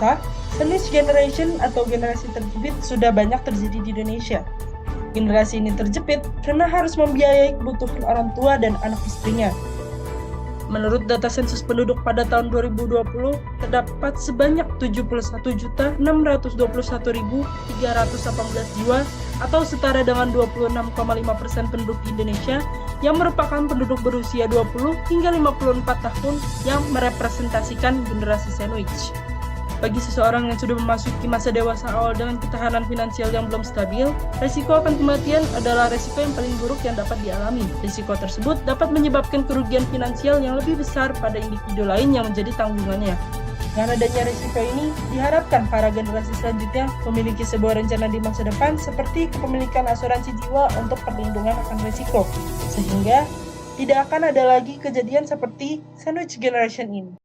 dewasa, sandwich generation atau generasi terjepit sudah banyak terjadi di Indonesia. Generasi ini terjepit karena harus membiayai kebutuhan orang tua dan anak istrinya. Menurut data sensus penduduk pada tahun 2020, terdapat sebanyak 71.621.318 jiwa atau setara dengan 26,5% penduduk Indonesia yang merupakan penduduk berusia 20 hingga 54 tahun yang merepresentasikan generasi sandwich. Bagi seseorang yang sudah memasuki masa dewasa awal dengan ketahanan finansial yang belum stabil, resiko akan kematian adalah resiko yang paling buruk yang dapat dialami. Risiko tersebut dapat menyebabkan kerugian finansial yang lebih besar pada individu lain yang menjadi tanggungannya. Dengan adanya risiko ini, diharapkan para generasi selanjutnya memiliki sebuah rencana di masa depan seperti kepemilikan asuransi jiwa untuk perlindungan akan risiko, sehingga tidak akan ada lagi kejadian seperti sandwich generation ini.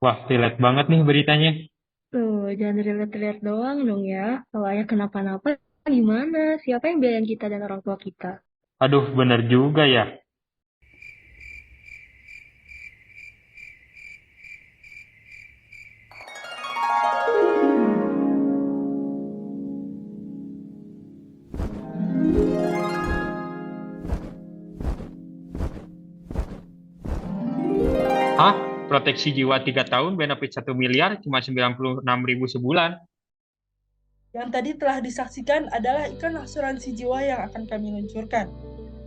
Wah, relate banget nih beritanya. Tuh, jangan relate-relate doang dong ya. Kalau ayah kenapa-napa, gimana? Siapa yang biayain kita dan orang tua kita? Aduh, bener juga ya. Hah? Proteksi jiwa 3 tahun, benefit 1 miliar, cuma 96.000 sebulan. Yang tadi telah disaksikan adalah iklan asuransi jiwa yang akan kami luncurkan.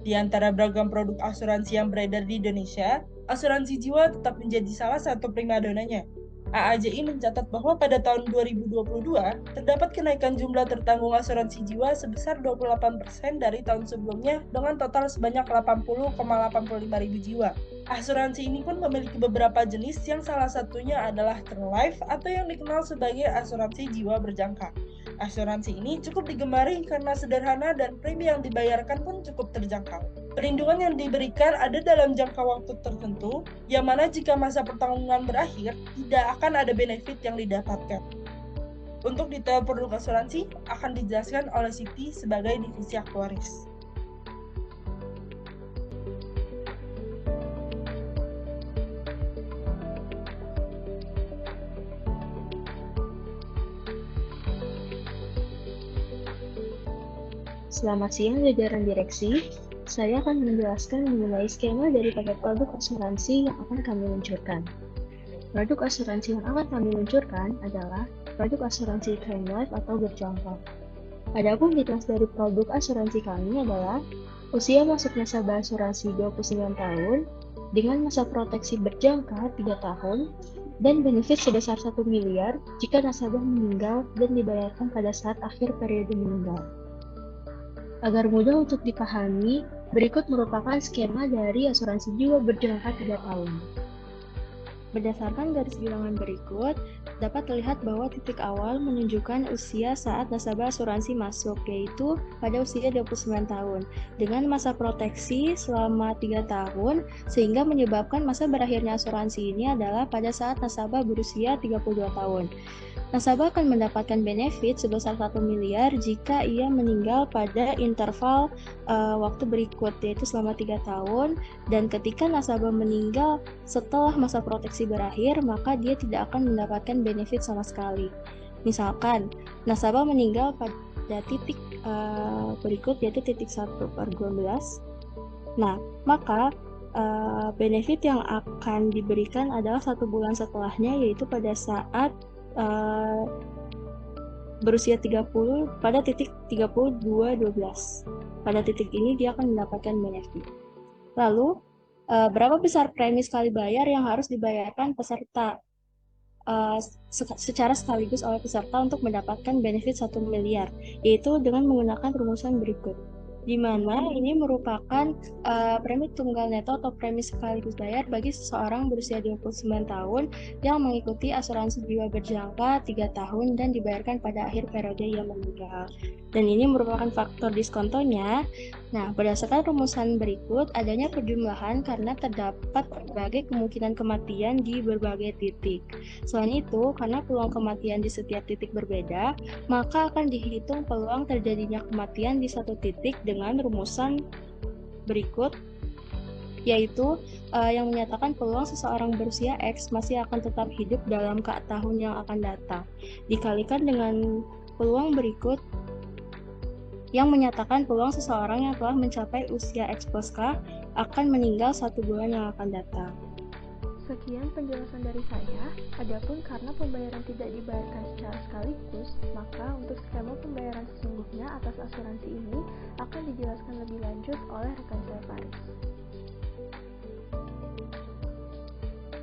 Di antara beragam produk asuransi yang beredar di Indonesia, asuransi jiwa tetap menjadi salah satu primadonanya. AAJI mencatat bahwa pada tahun 2022, terdapat kenaikan jumlah tertanggung asuransi jiwa sebesar 28% dari tahun sebelumnya dengan total sebanyak 80,85 ribu jiwa. Asuransi ini pun memiliki beberapa jenis yang salah satunya adalah term life atau yang dikenal sebagai asuransi jiwa berjangka. Asuransi ini cukup digemari karena sederhana dan premi yang dibayarkan pun cukup terjangkau. Perlindungan yang diberikan ada dalam jangka waktu tertentu, yang mana jika masa pertanggungan berakhir, tidak akan ada benefit yang didapatkan. Untuk detail produk asuransi akan dijelaskan oleh Siti sebagai divisi aktuaris. Selamat siang jajaran direksi. Saya akan menjelaskan mengenai skema daripada produk asuransi yang akan kami luncurkan. Produk asuransi yang akan kami luncurkan adalah produk asuransi term life atau berjangka. Adapun details dari produk asuransi kami adalah usia masuk nasabah asuransi 29 tahun dengan masa proteksi berjangka 3 tahun dan benefit sebesar 1 miliar jika nasabah meninggal dan dibayarkan pada saat akhir periode meninggal. Agar mudah untuk dipahami, berikut merupakan skema dari asuransi jiwa berjangka 3 tahun. Berdasarkan garis bilangan berikut, dapat terlihat bahwa titik awal menunjukkan usia saat nasabah asuransi masuk, yaitu pada usia 29 tahun, dengan masa proteksi selama 3 tahun, sehingga menyebabkan masa berakhirnya asuransi ini adalah pada saat nasabah berusia 32 tahun. Nasabah akan mendapatkan benefit sebesar 1 miliar jika ia meninggal pada interval waktu berikut, yaitu selama 3 tahun, dan ketika nasabah meninggal setelah masa proteksi berakhir, maka dia tidak akan mendapatkan benefit sama sekali. Misalkan, nasabah meninggal pada titik berikut, yaitu titik 1/12. Nah, maka benefit yang akan diberikan adalah 1 bulan setelahnya, yaitu pada saat berusia 30 pada titik 32/12. Pada titik ini dia akan mendapatkan benefit. Lalu, berapa besar premi sekali bayar yang harus dibayarkan peserta secara sekaligus oleh peserta untuk mendapatkan benefit 1 miliar, yaitu dengan menggunakan rumusan berikut, di mana ini merupakan premi tunggal neto atau premi sekaligus bayar bagi seseorang berusia 29 tahun yang mengikuti asuransi jiwa berjangka 3 tahun dan dibayarkan pada akhir periode ia meninggal. Dan ini merupakan faktor diskontonya. Nah, berdasarkan rumusan berikut, adanya perjumlahan karena terdapat berbagai kemungkinan kematian di berbagai titik. Selain itu, karena peluang kematian di setiap titik berbeda, maka akan dihitung peluang terjadinya kematian di satu titik dengan rumusan berikut, yaitu yang menyatakan peluang seseorang berusia X masih akan tetap hidup dalam tahun yang akan datang, dikalikan dengan peluang berikut yang menyatakan peluang seseorang yang telah mencapai usia X plus K akan meninggal 1 bulan yang akan datang. Sekian penjelasan dari saya. Adapun karena pembayaran tidak dibayarkan secara sekaligus, maka untuk skema pembayaran sesungguhnya atas asuransi ini akan dijelaskan lebih lanjut oleh rekan saya Faris.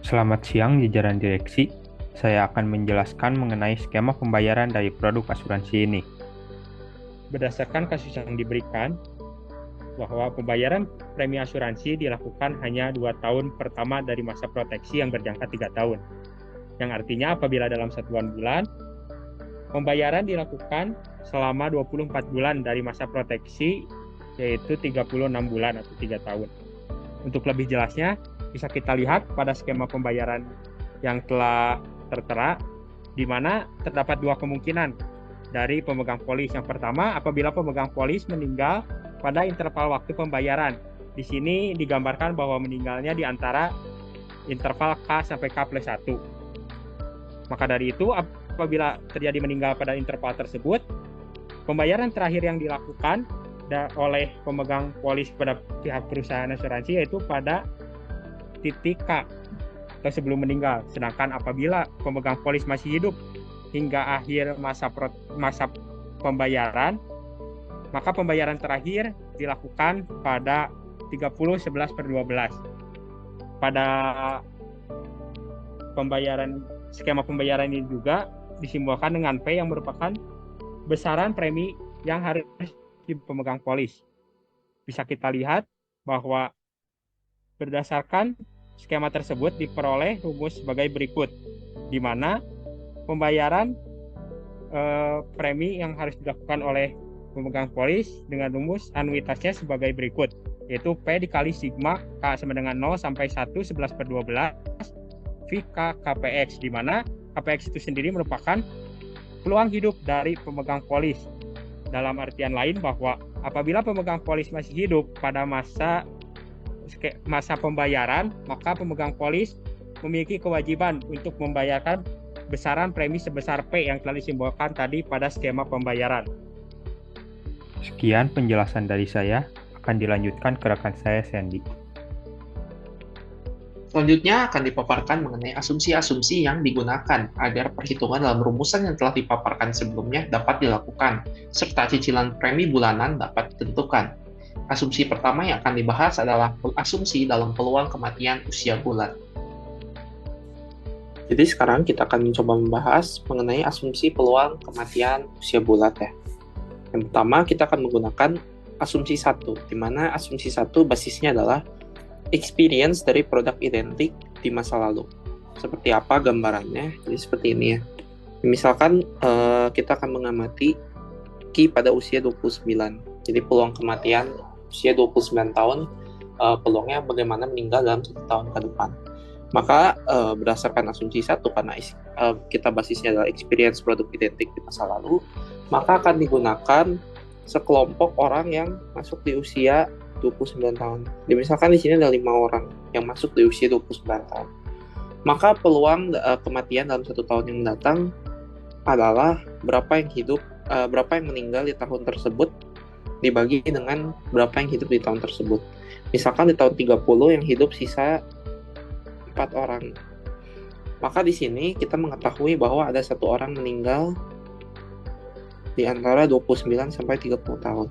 Selamat siang jajaran direksi. Saya akan menjelaskan mengenai skema pembayaran dari produk asuransi ini. Berdasarkan kasus yang diberikan, bahwa pembayaran premi asuransi dilakukan hanya 2 tahun pertama dari masa proteksi yang berjangka 3 tahun. Yang artinya apabila dalam satuan bulan, pembayaran dilakukan selama 24 bulan dari masa proteksi, yaitu 36 bulan atau 3 tahun. Untuk lebih jelasnya, bisa kita lihat pada skema pembayaran yang telah tertera, di mana terdapat 2 kemungkinan dari pemegang polis. Yang pertama, apabila pemegang polis meninggal pada interval waktu pembayaran. Di sini digambarkan bahwa meninggalnya di antara interval K sampai K plus 1. Maka dari itu, apabila terjadi meninggal pada interval tersebut, pembayaran terakhir yang dilakukan oleh pemegang polis pada pihak perusahaan asuransi yaitu pada titik K atau sebelum meninggal. Sedangkan apabila pemegang polis masih hidup hingga akhir masa pembayaran, maka pembayaran terakhir dilakukan pada 30/11/12. Pada skema pembayaran ini juga disimbolkan dengan P yang merupakan besaran premi yang harus dipegang polis. Bisa kita lihat bahwa berdasarkan skema tersebut diperoleh rumus sebagai berikut, di mana pembayaran premi yang harus dilakukan oleh pemegang polis dengan rumus anuitasnya sebagai berikut, yaitu P dikali sigma K sama dengan 0 sampai 1/11/12 V K KPX, di mana KPX itu sendiri merupakan peluang hidup dari pemegang polis. Dalam artian lain bahwa apabila pemegang polis masih hidup pada masa pembayaran, maka pemegang polis memiliki kewajiban untuk membayarkan besaran premi sebesar P yang telah disimbolkan tadi pada skema pembayaran. Sekian penjelasan dari saya, akan dilanjutkan ke rekan saya Sandy. Selanjutnya akan dipaparkan mengenai asumsi-asumsi yang digunakan agar perhitungan dalam rumusan yang telah dipaparkan sebelumnya dapat dilakukan, serta cicilan premi bulanan dapat ditentukan. Asumsi pertama yang akan dibahas adalah asumsi dalam peluang kematian usia bulat. Jadi sekarang kita akan mencoba membahas mengenai asumsi peluang kematian usia bulat ya. Yang pertama kita akan menggunakan asumsi 1, di mana asumsi 1 basisnya adalah experience dari produk identik di masa lalu. Seperti apa gambarannya? Jadi seperti ini ya. Misalkan kita akan mengamati Ki pada usia 29. Jadi peluang kematian usia 29 tahun, peluangnya bagaimana meninggal dalam 1 tahun ke depan. Maka berdasarkan asumsi 1, karena kita basisnya adalah experience produk identik di masa lalu, maka akan digunakan sekelompok orang yang masuk di usia 29 tahun. Misalkan di sini ada 5 orang yang masuk di usia 29 tahun. Maka peluang kematian dalam 1 tahun yang datang adalah berapa yang meninggal di tahun tersebut dibagi dengan berapa yang hidup di tahun tersebut. Misalkan di tahun 30 yang hidup sisa 4 orang. Maka di sini kita mengetahui bahwa ada 1 orang meninggal di antara 29 sampai 30 tahun.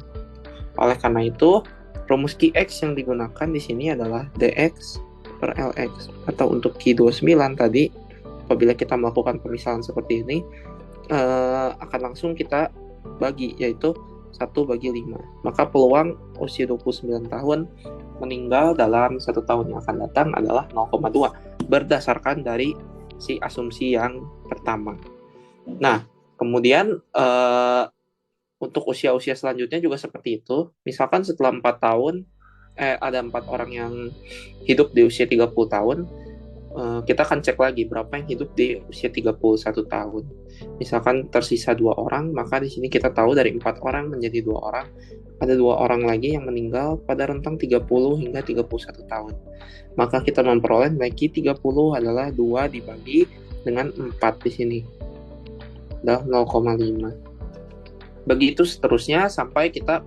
Oleh karena itu, rumus Qx yang digunakan di sini adalah dx per lx, atau untuk Q29 tadi apabila kita melakukan pemisahan seperti ini akan langsung kita bagi, yaitu 1/5. Maka peluang usia 29 tahun meninggal dalam 1 tahun yang akan datang adalah 0,2 berdasarkan dari si asumsi yang pertama. Nah, kemudian untuk usia-usia selanjutnya juga seperti itu. Misalkan setelah 4 tahun ada 4 orang yang hidup di usia 30 tahun, kita akan cek lagi berapa yang hidup di usia 31 tahun. Misalkan tersisa 2 orang, maka di sini kita tahu dari 4 orang menjadi 2 orang, ada 2 orang lagi yang meninggal pada rentang 30 hingga 31 tahun. Maka kita memperoleh lagi 30 adalah 2 dibagi dengan 4 di sini. Adalah 0,5. Begitu seterusnya sampai kita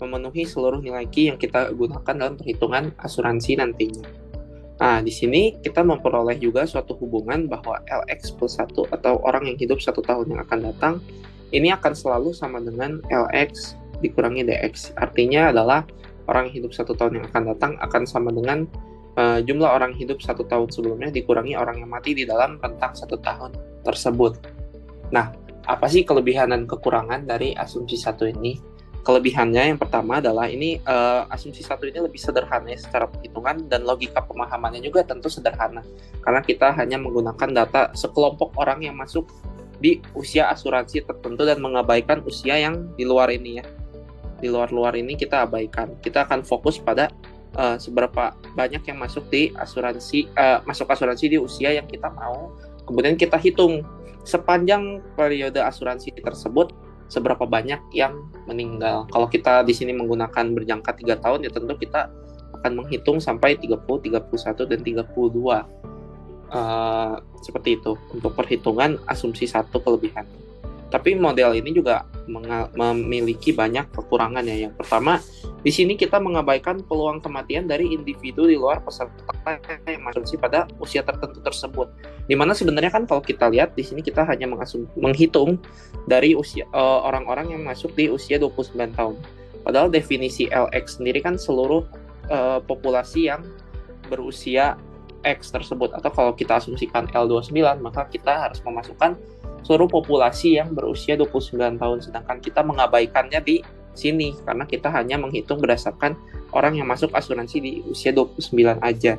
memenuhi seluruh nilai Q yang kita gunakan dalam perhitungan asuransi nantinya. Nah, di sini kita memperoleh juga suatu hubungan bahwa LX plus 1 atau orang yang hidup 1 tahun yang akan datang, ini akan selalu sama dengan LX dikurangi DX. Artinya adalah orang yang hidup 1 tahun yang akan datang akan sama dengan jumlah orang hidup 1 tahun sebelumnya dikurangi orang yang mati di dalam rentang 1 tahun tersebut. Nah, apa sih kelebihan dan kekurangan dari asumsi 1 ini? Kelebihannya yang pertama adalah ini asumsi 1 ini lebih sederhana secara perhitungan dan logika pemahamannya juga tentu sederhana karena kita hanya menggunakan data sekelompok orang yang masuk di usia asuransi tertentu dan mengabaikan usia yang di luar ini ya. Di luar ini kita abaikan. Kita akan fokus pada seberapa banyak yang masuk di asuransi di usia yang kita mau. Kemudian kita hitung sepanjang periode asuransi tersebut seberapa banyak yang meninggal. Kalau kita di sini menggunakan berjangka 3 tahun, ya tentu kita akan menghitung sampai 30, 31, dan 32. Seperti itu untuk perhitungan asumsi 1 kelebihan. Tapi model ini juga memiliki banyak kekurangan ya. Yang pertama, di sini kita mengabaikan peluang kematian dari individu di luar peserta yang masuk pada usia tertentu tersebut. Dimana sebenarnya kan kalau kita lihat di sini kita hanya menghitung dari usia orang-orang yang masuk di usia 29 tahun. Padahal definisi LX sendiri kan seluruh populasi yang berusia X tersebut. Atau kalau kita asumsikan L29, maka kita harus memasukkan seluruh populasi yang berusia 29 tahun, sedangkan kita mengabaikannya di sini karena kita hanya menghitung berdasarkan orang yang masuk asuransi di usia 29 aja.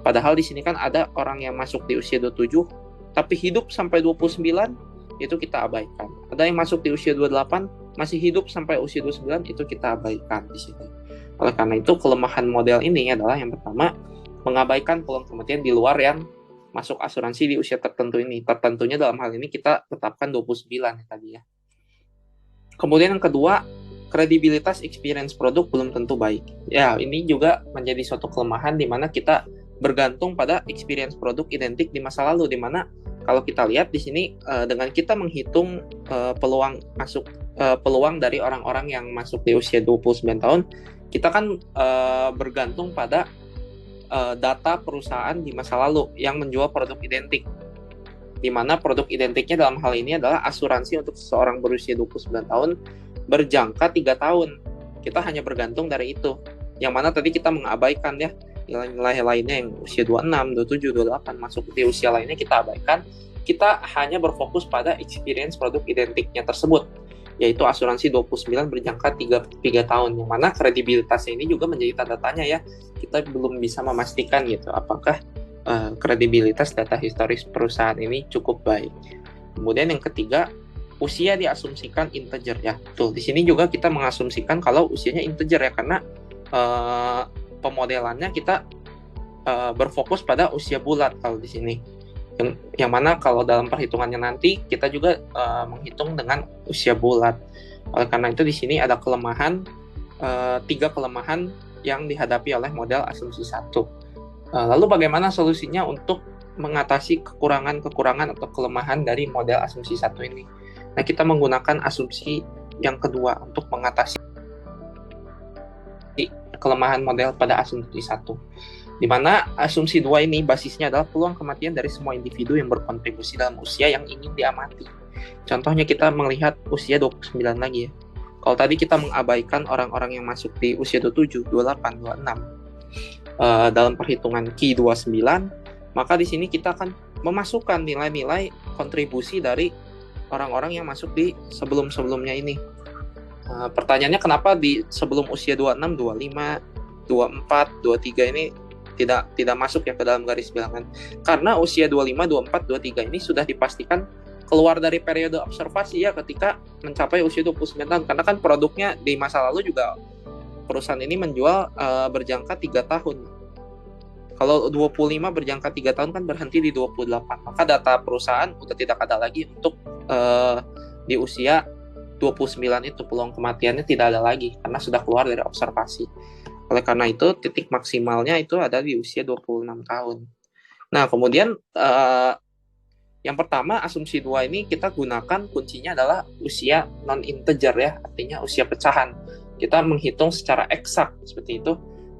Padahal di sini kan ada orang yang masuk di usia 27 tapi hidup sampai 29, itu kita abaikan. Ada yang masuk di usia 28 masih hidup sampai usia 29, itu kita abaikan di sini. Oleh karena itu kelemahan model ini adalah yang pertama, mengabaikan peluang kematian di luar yang masuk asuransi di usia tertentu ini. Tertentunya dalam hal ini kita tetapkan 29 tadi ya. Kemudian yang kedua, kredibilitas experience produk belum tentu baik. Ya, ini juga menjadi suatu kelemahan di mana kita bergantung pada experience produk identik di masa lalu, di mana kalau kita lihat di sini dengan kita menghitung peluang dari orang-orang yang masuk di usia 29 tahun, kita kan bergantung pada data perusahaan di masa lalu yang menjual produk identik, di mana produk identiknya dalam hal ini adalah asuransi untuk seseorang berusia 29 tahun berjangka 3 tahun. Kita hanya bergantung dari itu, yang mana tadi kita mengabaikan ya nilai-nilai lainnya yang usia 26, 27, 28 masuk di usia lainnya kita abaikan. Kita hanya berfokus pada experience produk identiknya tersebut, yaitu asuransi 29 berjangka 3 tahun, yang mana kredibilitasnya ini juga menjadi tanda tanya ya. Kita belum bisa memastikan gitu apakah kredibilitas data historis perusahaan ini cukup baik. Kemudian yang ketiga, usia diasumsikan integer ya. Tuh, di sini juga kita mengasumsikan kalau usianya integer ya, karena pemodelannya kita berfokus pada usia bulat kalau di sini. Yang mana kalau dalam perhitungannya nanti kita juga menghitung dengan usia bulat. Oleh karena itu di sini ada kelemahan, 3 kelemahan yang dihadapi oleh model asumsi 1. Lalu bagaimana solusinya untuk mengatasi kekurangan-kekurangan atau kelemahan dari model asumsi 1 ini? Nah, kita menggunakan asumsi yang kedua untuk mengatasi kelemahan model pada asumsi 1. Di mana asumsi 2 ini basisnya adalah peluang kematian dari semua individu yang berkontribusi dalam usia yang ingin diamati. Contohnya kita melihat usia 29 lagi ya. Kalau tadi kita mengabaikan orang-orang yang masuk di usia 27, 28, 26 dalam perhitungan Q 29, maka di sini kita akan memasukkan nilai-nilai kontribusi dari orang-orang yang masuk di sebelum-sebelumnya ini. Pertanyaannya kenapa di sebelum usia 26, 25, 24, 23 ini tidak masuk ya ke dalam garis bilangan? Karena usia 25, 24, 23 ini sudah dipastikan keluar dari periode observasi ya ketika mencapai usia 29 tahun. Karena kan produknya di masa lalu juga perusahaan ini menjual berjangka 3 tahun. Kalau 25 berjangka 3 tahun kan berhenti di 28. Maka data perusahaan udah tidak ada lagi untuk di usia 29 itu peluang kematiannya tidak ada lagi karena sudah keluar dari observasi. Oleh karena itu titik maksimalnya itu ada di usia 26 tahun. Nah, kemudian yang pertama asumsi 2 ini kita gunakan kuncinya adalah usia non-integer ya, artinya usia pecahan. Kita menghitung secara eksak seperti itu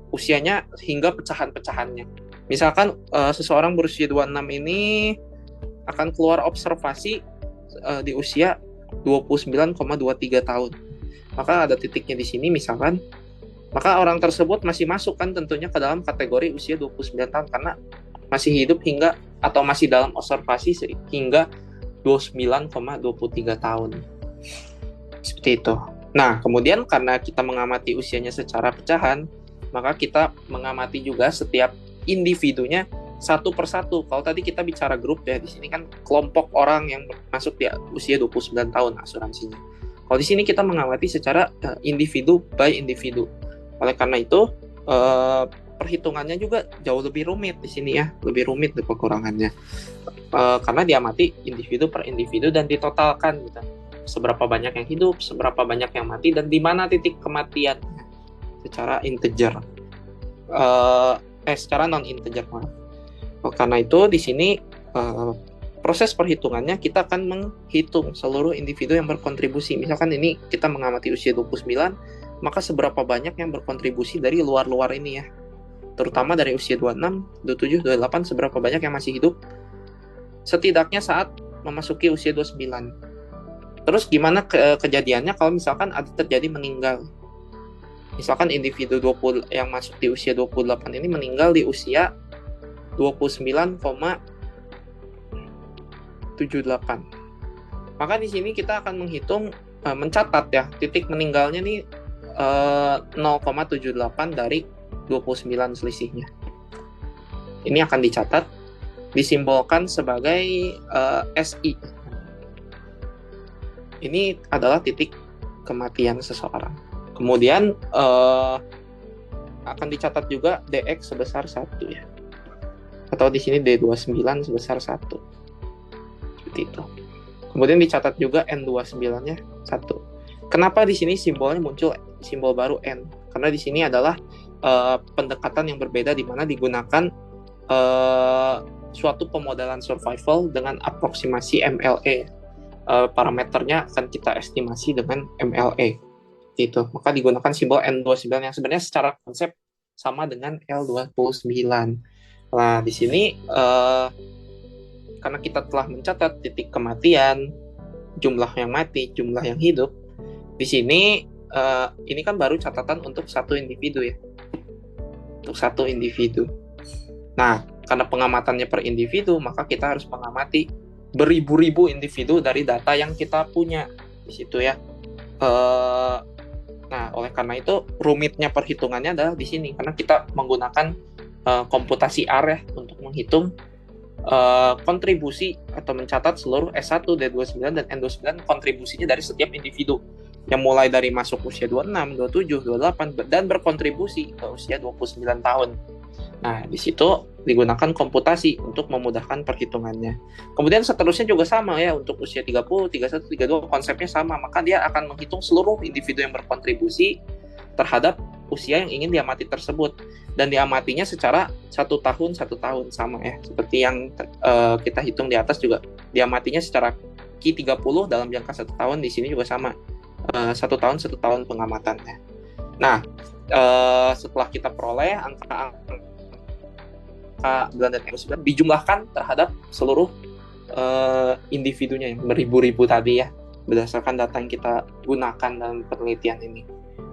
usianya hingga pecahan-pecahannya. Misalkan seseorang berusia 26 ini akan keluar observasi di usia 29,23 tahun. Maka ada titiknya di sini misalkan, maka orang tersebut masih masuk kan tentunya ke dalam kategori usia 29 tahun karena masih hidup hingga atau masih dalam observasi hingga 29,23 tahun. Seperti itu. Nah, kemudian karena kita mengamati usianya secara pecahan, maka kita mengamati juga setiap individunya satu persatu. Kalau tadi kita bicara grup ya, di sini kan kelompok orang yang masuk di usia 29 tahun asuransinya. Kalau di sini kita mengamati secara individu by individu. Oleh karena itu, perhitungannya juga jauh lebih rumit di sini ya, lebih rumit kekurangannya. Karena diamati individu per individu dan ditotalkan gitu. Seberapa banyak yang hidup, seberapa banyak yang mati, dan di mana titik kematian secara integer, secara non-integer maaf. Karena itu di sini proses perhitungannya kita akan menghitung seluruh individu yang berkontribusi. Misalkan ini kita mengamati usia 29, maka seberapa banyak yang berkontribusi dari luar-luar ini ya, terutama dari usia 26, 27, 28, seberapa banyak yang masih hidup setidaknya saat memasuki usia 29. Terus gimana kejadiannya kalau misalkan ada terjadi meninggal? Misalkan individu 20 yang masuk di usia 28 ini meninggal di usia 29,78. Maka di sini kita akan menghitung, mencatat ya, titik meninggalnya nih 0,78 dari 29 selisihnya. Ini akan dicatat, disimbolkan sebagai SI. Ini adalah titik kematian seseorang. Kemudian akan dicatat juga DX sebesar 1 ya. Atau di sini D29 sebesar 1. Seperti itu. Kemudian dicatat juga N29-nya 1. Kenapa di sini simbolnya muncul simbol baru N? Karena di sini adalah pendekatan yang berbeda di mana digunakan suatu pemodelan survival dengan aproksimasi MLE. Parameternya akan kita estimasi dengan MLE. Itu. Maka digunakan simbol N29 yang sebenarnya secara konsep sama dengan L29. Nah, di sini karena kita telah mencatat titik kematian, jumlah yang mati, jumlah yang hidup, di sini ini kan baru catatan untuk satu individu ya. Untuk satu individu. Nah, karena pengamatannya per individu, maka kita harus mengamati beribu-ribu individu dari data yang kita punya di situ ya. Nah, oleh karena itu rumitnya perhitungannya adalah di sini karena kita menggunakan komputasi R ya untuk menghitung kontribusi atau mencatat seluruh S1, D29 dan N29 kontribusinya dari setiap individu yang mulai dari masuk usia 26, 27, 28 dan berkontribusi ke usia 29 tahun. Nah, di situ digunakan komputasi untuk memudahkan perhitungannya. Kemudian seterusnya juga sama ya, untuk usia 30, 31, 32 konsepnya sama, maka dia akan menghitung seluruh individu yang berkontribusi terhadap usia yang ingin diamati tersebut, dan diamatinya secara 1 tahun sama ya, seperti yang kita hitung di atas juga diamatinya secara Q30 dalam jangka 1 tahun. Di sini juga sama, 1 tahun pengamatannya. Nah, setelah kita peroleh angka bulan dan N29 dijumlahkan terhadap seluruh individunya yang beribu-ribu tadi ya, berdasarkan data yang kita gunakan dalam penelitian ini.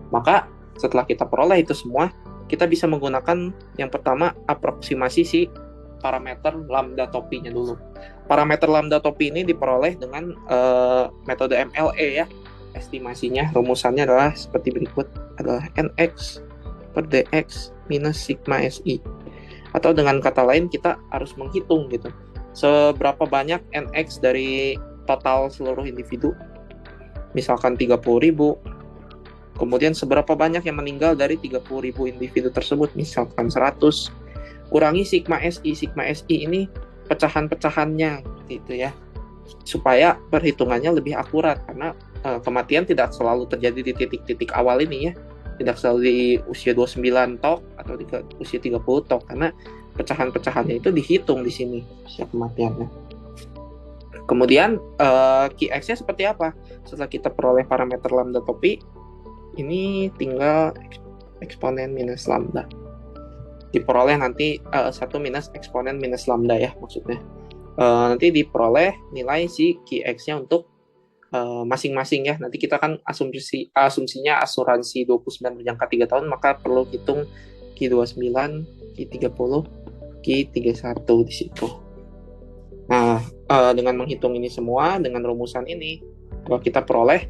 Maka setelah kita peroleh itu semua, kita bisa menggunakan yang pertama aproksimasi si parameter lambda topinya dulu. Parameter lambda topi ini diperoleh dengan metode MLE ya. Estimasinya, rumusannya adalah seperti berikut, adalah NX per DX minus sigma SI. Atau dengan kata lain, kita harus menghitung gitu, seberapa banyak NX dari total seluruh individu, misalkan 30.000, kemudian seberapa banyak yang meninggal dari 30.000 individu tersebut, misalkan 100, kurangi sigma SI. Sigma SI ini pecahan-pecahannya gitu ya, supaya perhitungannya lebih akurat, karena kematian tidak selalu terjadi di titik-titik awal ini ya, tidak selalu di usia 29 tok atau di usia 30 tok, karena pecahan-pecahannya itu dihitung di sini usia kematiannya. Kemudian Qx-nya seperti apa? Setelah kita peroleh parameter lambda topi, ini tinggal eksponen minus lambda. Diperoleh nanti 1 minus eksponen minus lambda ya maksudnya. Nanti diperoleh nilai si Qx-nya untuk masing-masing ya. Nanti kita kan asumsinya asuransi 29 berjangka 3 tahun, maka perlu hitung Q29, Q30, Q31 di situ. Nah, dengan menghitung ini semua, dengan rumusan ini, kita peroleh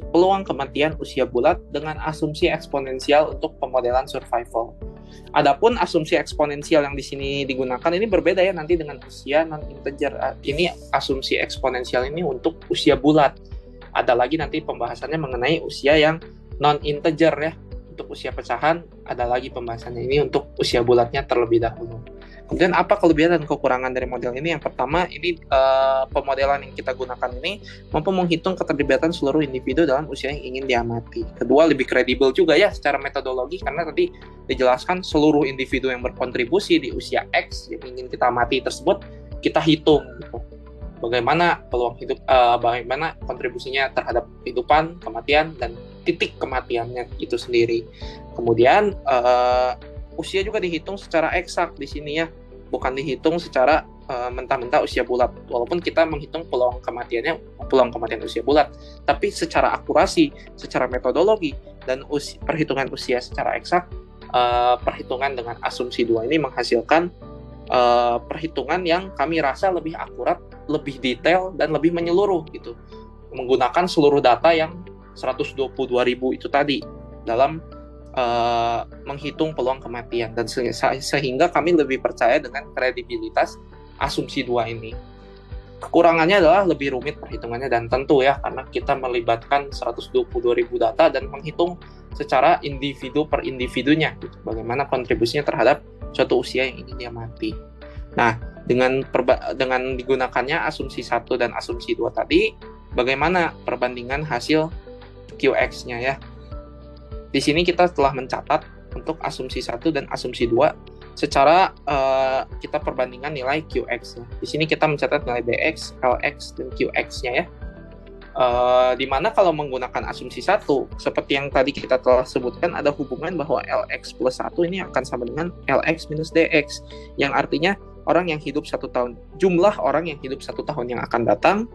peluang kematian usia bulat dengan asumsi eksponensial untuk pemodelan survival. Adapun asumsi eksponensial yang di sini digunakan ini berbeda ya nanti dengan usia non-integer. Ini asumsi eksponensial ini untuk usia bulat. Ada lagi nanti pembahasannya mengenai usia yang non-integer ya. Untuk usia pecahan ada lagi pembahasannya, ini untuk usia bulatnya terlebih dahulu. Kemudian apa kelebihan dan kekurangan dari model ini? Yang pertama, ini pemodelan yang kita gunakan ini mampu menghitung keterlibatan seluruh individu dalam usia yang ingin diamati. Kedua, lebih kredibel juga ya secara metodologi, karena tadi dijelaskan seluruh individu yang berkontribusi di usia X yang ingin kita amati tersebut kita hitung gitu. Bagaimana peluang hidup, bagaimana kontribusinya terhadap kehidupan, kematian, dan titik kematiannya itu sendiri. Kemudian usia juga dihitung secara eksak di sini ya, bukan dihitung secara mentah-mentah usia bulat. Walaupun kita menghitung peluang kematian usia bulat, tapi secara akurasi, secara metodologi, dan perhitungan usia secara eksak, perhitungan dengan asumsi 2 ini menghasilkan perhitungan yang kami rasa lebih akurat, lebih detail, dan lebih menyeluruh gitu, menggunakan seluruh data yang 122.000 itu tadi dalam menghitung peluang kematian, dan sehingga kami lebih percaya dengan kredibilitas asumsi 2 ini. Kekurangannya adalah lebih rumit perhitungannya, dan tentu ya karena kita melibatkan 122.000 data dan menghitung secara individu per individunya gitu, bagaimana kontribusinya terhadap suatu usia yang ingin dia mati. Nah, dengan digunakannya asumsi 1 dan asumsi 2 tadi, bagaimana perbandingan hasil Qx-nya ya. Di sini kita telah mencatat untuk asumsi 1 dan asumsi 2 secara kita perbandingan nilai Qx-nya. Di sini kita mencatat nilai Bx, Lx, dan Qx-nya ya. Dimana kalau menggunakan asumsi 1, seperti yang tadi kita telah sebutkan, ada hubungan bahwa Lx plus 1 ini akan sama dengan Lx minus Dx, yang artinya orang yang hidup 1 tahun, jumlah orang yang hidup 1 tahun yang akan datang,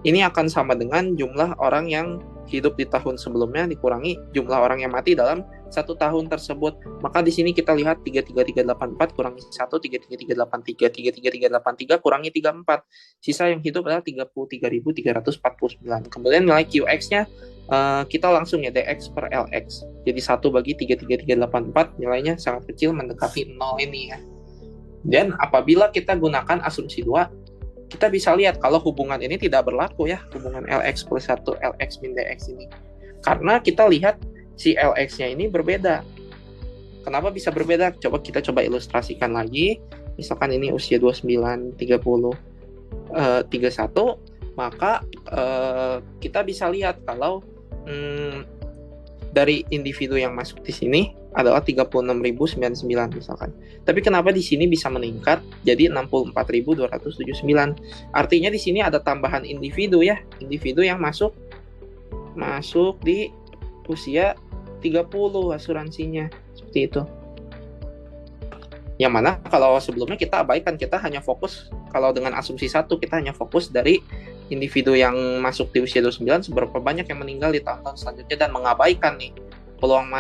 ini akan sama dengan jumlah orang yang hidup di tahun sebelumnya dikurangi jumlah orang yang mati dalam 1 tahun tersebut. Maka di sini kita lihat 33384 kurangi 1, 33383, 33383 kurangi 34. Sisa yang hidup adalah 33.349. Kemudian nilai Qx-nya kita langsung ya Dx per Lx. Jadi 1 bagi 33384 nilainya sangat kecil mendekati 0 ini ya. Dan apabila kita gunakan asumsi 2, kita bisa lihat kalau hubungan ini tidak berlaku ya, hubungan Lx plus 1, Lx min Dx ini. Karena kita lihat si Lx-nya ini berbeda. Kenapa bisa berbeda? Kita coba ilustrasikan lagi. Misalkan ini usia 29, 30, 31, maka kita bisa lihat kalau dari individu yang masuk di sini adalah 36.099 misalkan. Tapi kenapa di sini bisa meningkat jadi 64.279? Artinya di sini ada tambahan individu ya, individu yang masuk di usia 30 asuransinya, seperti itu. Yang mana kalau sebelumnya kita abaikan, kita hanya fokus, kalau dengan asumsi 1 kita hanya fokus dari individu yang masuk di usia 29, seberapa banyak yang meninggal di tahun-tahun selanjutnya, dan mengabaikan nih peluang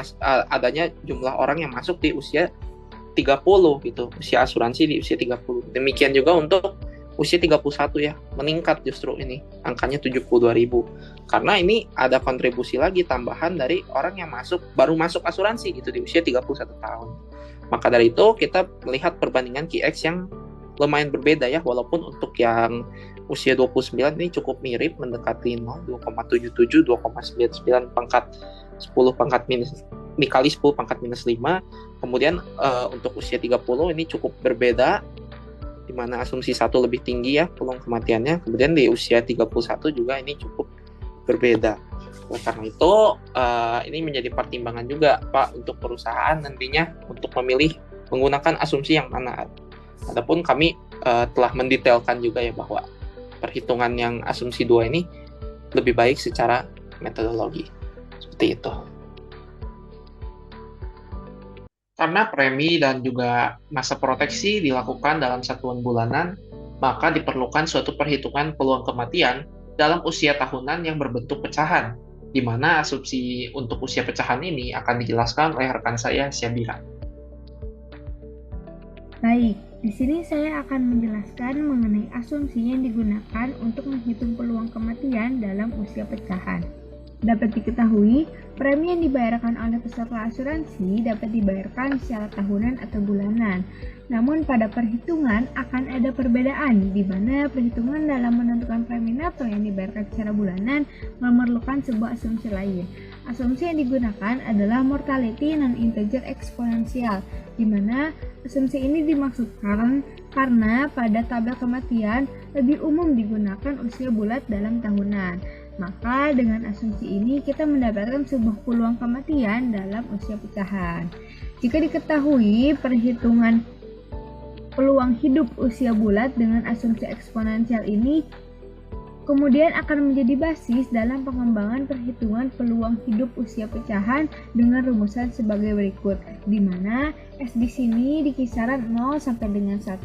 adanya jumlah orang yang masuk di usia 30 gitu, usia asuransi di usia 30. Demikian juga untuk usia 31 ya, meningkat justru ini angkanya 72.000. Karena ini ada kontribusi lagi tambahan dari orang yang baru masuk asuransi gitu di usia 31 tahun. Maka dari itu kita melihat perbandingan Qx yang lumayan berbeda ya, walaupun untuk yang usia 29 ini cukup mirip, mendekati 0, 2,77, 2,99 pangkat 10 pangkat minus dikali 10 pangkat minus 5. Kemudian untuk usia 30 ini cukup berbeda, di mana asumsi 1 lebih tinggi ya peluang kematiannya. Kemudian di usia 31 juga ini cukup berbeda. Oleh karena itu, ini menjadi pertimbangan juga Pak untuk perusahaan nantinya untuk memilih menggunakan asumsi yang mana. Adapun kami telah mendetailkan juga ya bahwa perhitungan yang asumsi 2 ini lebih baik secara metodologi. Seperti itu. Karena premi dan juga masa proteksi dilakukan dalam satuan bulanan, maka diperlukan suatu perhitungan peluang kematian dalam usia tahunan yang berbentuk pecahan, di mana asumsi untuk usia pecahan ini akan dijelaskan oleh rekan saya, Syabira. Baik, di sini saya akan menjelaskan mengenai asumsi yang digunakan untuk menghitung peluang kematian dalam usia pecahan. Dapat diketahui, premi yang dibayarkan oleh peserta asuransi dapat dibayarkan secara tahunan atau bulanan. Namun pada perhitungan akan ada perbedaan, di mana perhitungan dalam menentukan premi neto yang dibayarkan secara bulanan memerlukan sebuah asumsi lain. Asumsi yang digunakan adalah mortality non-integer eksponensial, di mana asumsi ini dimaksudkan karena pada tabel kematian lebih umum digunakan usia bulat dalam tahunan. Maka dengan asumsi ini kita mendapatkan sebuah peluang kematian dalam usia pecahan. Jika diketahui perhitungan peluang hidup usia bulat dengan asumsi eksponensial ini kemudian akan menjadi basis dalam pengembangan perhitungan peluang hidup usia pecahan dengan rumusan sebagai berikut, di mana S di sini di kisaran 0 sampai dengan 1.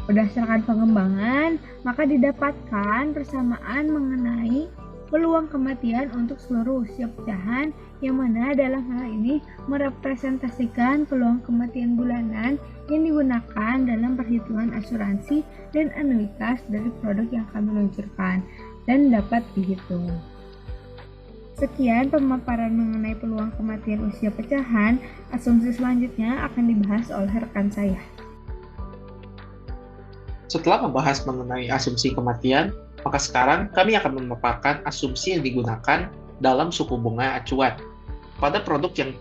Berdasarkan pengembangan, maka didapatkan persamaan mengenai peluang kematian untuk seluruh usia pecahan, yang mana dalam hal ini merepresentasikan peluang kematian bulanan yang digunakan dalam perhitungan asuransi dan anuitas dari produk yang kami luncurkan dan dapat dihitung. Sekian pemaparan mengenai peluang kematian usia pecahan. Asumsi selanjutnya akan dibahas oleh rekan saya. Setelah membahas mengenai asumsi kematian, maka sekarang kami akan memaparkan asumsi yang digunakan dalam suku bunga acuan. Pada produk yang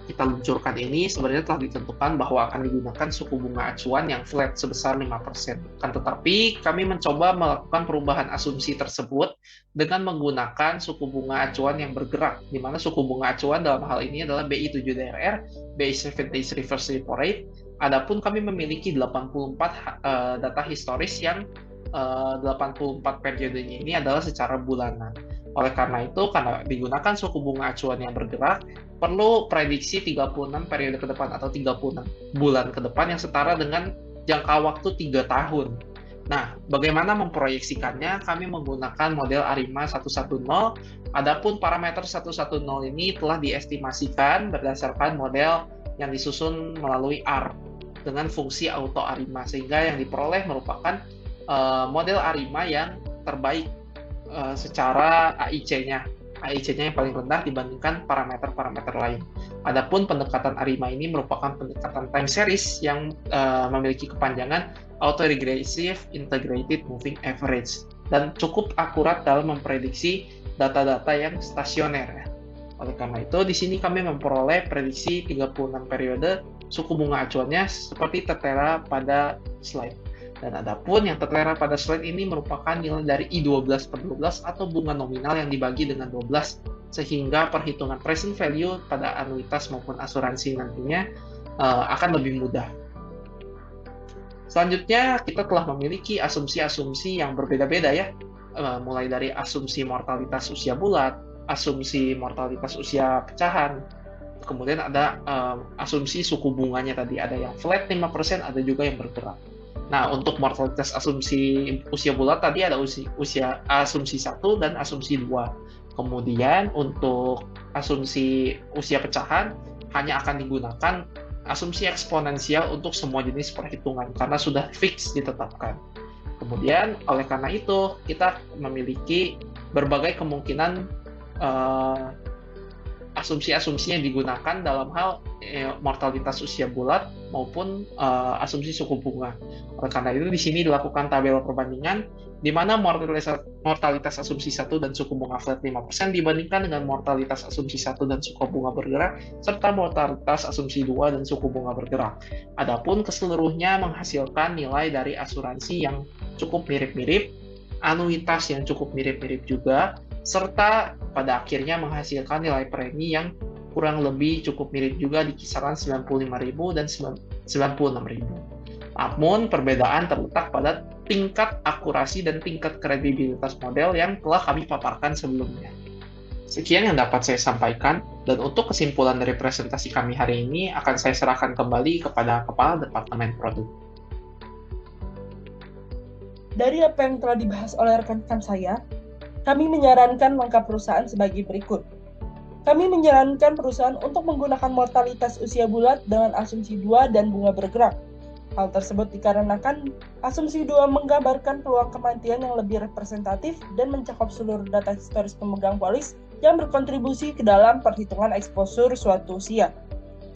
kita luncurkan ini sebenarnya telah ditentukan bahwa akan digunakan suku bunga acuan yang flat sebesar 5%. Kan tetapi kami mencoba melakukan perubahan asumsi tersebut dengan menggunakan suku bunga acuan yang bergerak, di mana suku bunga acuan dalam hal ini adalah BI 7DRR, BI 7 Days Reverse Repo Rate. Adapun kami memiliki 84 data historis yang 84 periodenya ini adalah secara bulanan. Oleh karena itu, karena digunakan suku bunga acuan yang bergerak, perlu prediksi 36 periode ke depan atau 36 bulan ke depan yang setara dengan jangka waktu 3 tahun. Nah, bagaimana memproyeksikannya? Kami menggunakan model ARIMA 110. Adapun parameter 110 ini telah diestimasikan berdasarkan model yang disusun melalui R dengan fungsi auto ARIMA, sehingga yang diperoleh merupakan model ARIMA yang terbaik secara AIC-nya. AIC-nya yang paling rendah dibandingkan parameter-parameter lain. Adapun pendekatan ARIMA ini merupakan pendekatan time series yang memiliki kepanjangan Autoregressive Integrated Moving Average dan cukup akurat dalam memprediksi data-data yang stasioner. Oleh karena itu, di sini kami memperoleh prediksi 36 periode suku bunga acuannya seperti tertera pada slide. Dan adapun yang tertera pada slide ini merupakan nilai dari I12/12 atau bunga nominal yang dibagi dengan 12, sehingga perhitungan present value pada anuitas maupun asuransi nantinya akan lebih mudah. Selanjutnya, kita telah memiliki asumsi-asumsi yang berbeda-beda ya, mulai dari asumsi mortalitas usia bulat, asumsi mortalitas usia pecahan, kemudian ada asumsi suku bunganya tadi, ada yang flat 5%, ada juga yang bergerak. Nah, untuk mortalitas asumsi usia bulat tadi ada asumsi 1 dan asumsi 2. Kemudian untuk asumsi usia pecahan hanya akan digunakan asumsi eksponensial untuk semua jenis perhitungan karena sudah fix ditetapkan. Kemudian oleh karena itu kita memiliki berbagai kemungkinan asumsi-asumsi yang digunakan dalam hal mortalitas usia bulat maupun asumsi suku bunga. Oleh karena itu di sini dilakukan tabel perbandingan di mana mortalitas asumsi 1 dan suku bunga flat 5% dibandingkan dengan mortalitas asumsi 1 dan suku bunga bergerak serta mortalitas asumsi 2 dan suku bunga bergerak. Adapun keseluruhnya menghasilkan nilai dari asuransi yang cukup mirip-mirip, anuitas yang cukup mirip-mirip juga, serta pada akhirnya menghasilkan nilai premi yang kurang lebih cukup mirip juga di kisaran 95.000 dan 96.000. Namun perbedaan terletak pada tingkat akurasi dan tingkat kredibilitas model yang telah kami paparkan sebelumnya. Sekian yang dapat saya sampaikan, dan untuk kesimpulan dari presentasi kami hari ini akan saya serahkan kembali kepada Kepala Departemen Produk. Dari apa yang telah dibahas oleh rekan-rekan saya, kami menyarankan langkah perusahaan sebagai berikut. Kami menyarankan perusahaan untuk menggunakan mortalitas usia bulat dengan asumsi 2 dan bunga bergerak. Hal tersebut dikarenakan asumsi 2 menggambarkan peluang kematian yang lebih representatif dan mencakup seluruh data historis pemegang polis yang berkontribusi ke dalam perhitungan eksposur suatu usia.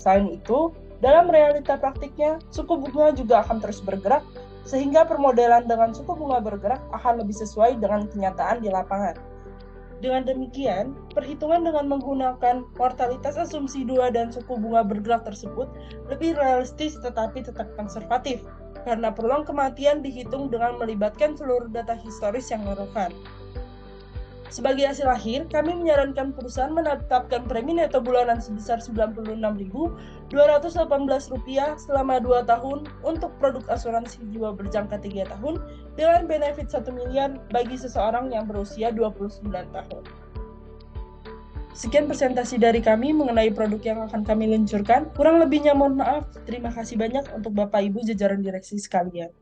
Selain itu, dalam realita praktiknya, suku bunga juga akan terus bergerak, sehingga permodelan dengan suku bunga bergerak akan lebih sesuai dengan kenyataan di lapangan. Dengan demikian, perhitungan dengan menggunakan mortalitas asumsi 2 dan suku bunga bergerak tersebut lebih realistis tetapi tetap konservatif, karena peluang kematian dihitung dengan melibatkan seluruh data historis yang relevan. Sebagai hasil akhir, kami menyarankan perusahaan menetapkan premi neto bulanan sebesar Rp96.218 selama 2 tahun untuk produk asuransi jiwa berjangka 3 tahun dengan benefit 1 miliar bagi seseorang yang berusia 29 tahun. Sekian presentasi dari kami mengenai produk yang akan kami luncurkan. Kurang lebihnya mohon maaf. Terima kasih banyak untuk Bapak Ibu jajaran direksi sekalian.